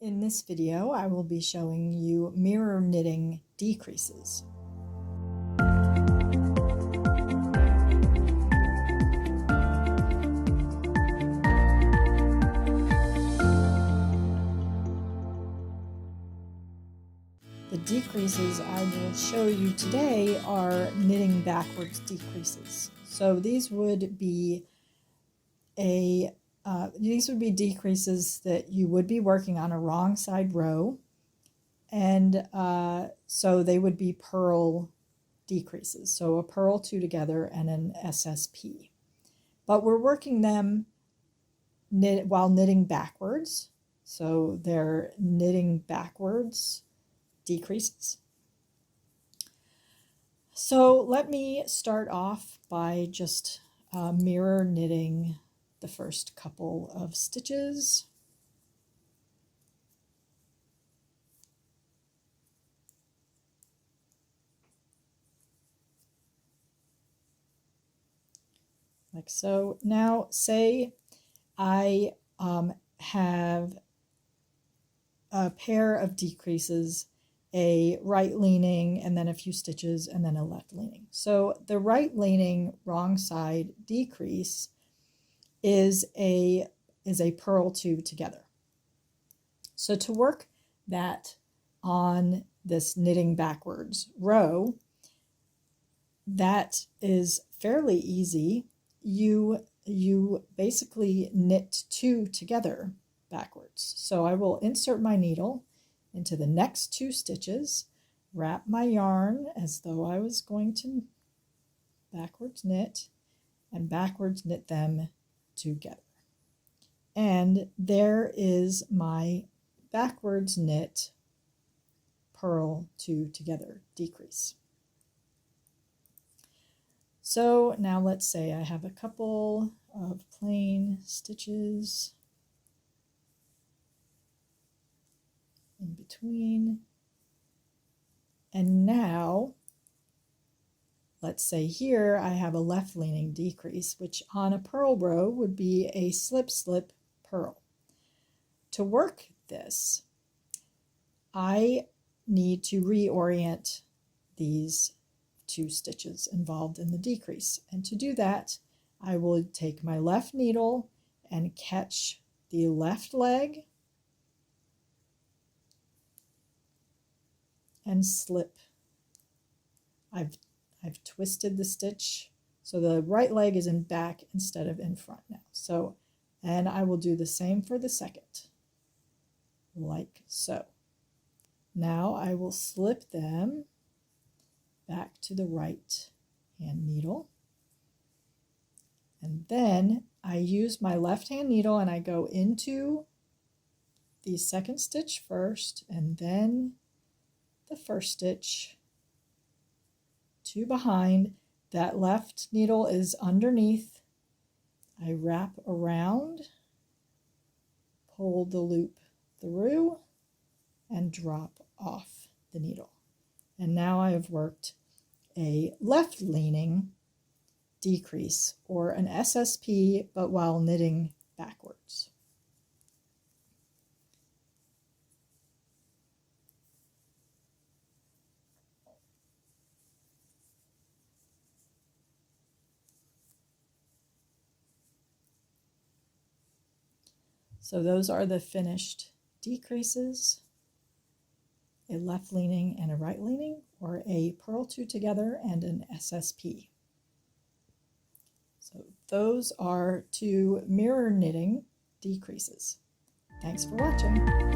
In this video, I will be showing you mirror knitting decreases. The decreases I will show you today are knitting backwards decreases. So these would be decreases that you would be working on a wrong side row, and so they would be purl decreases. So a purl two together and an SSP. But we're working them while knitting backwards. So they're knitting backwards decreases. So let me start off by just mirror knitting the first couple of stitches. Like so. Now say I have a pair of decreases, a right leaning and then a few stitches and then a left leaning. So the right leaning wrong side decrease is a purl two together. So to work that on this knitting backwards row, that is fairly easy. You basically knit two together backwards. So I will insert my needle into the next two stitches, wrap my yarn as though I was going to backwards knit, and backwards knit them together. And there is my backwards knit purl two together decrease. So now let's say I have a couple of plain stitches in between, and now let's say here I have a left leaning decrease, which on a purl row would be a slip slip purl. To work this, I need to reorient these two stitches involved in the decrease, and to do that I will take my left needle and catch the left leg and slip. I've twisted the stitch so the right leg is in back instead of in front now. So, and I will do the same for the second, like so. Now I will slip them back to the right hand needle, and then I use my left hand needle and I go into the second stitch first and then the first stitch, two behind. That left needle is underneath. I wrap around, pull the loop through, and drop off the needle. And now I have worked a left leaning decrease, or an SSP, but while knitting backwards. So those are the finished decreases, a left leaning and a right leaning, or a purl two together and an SSP. So those are two mirror knitting decreases. Thanks for watching.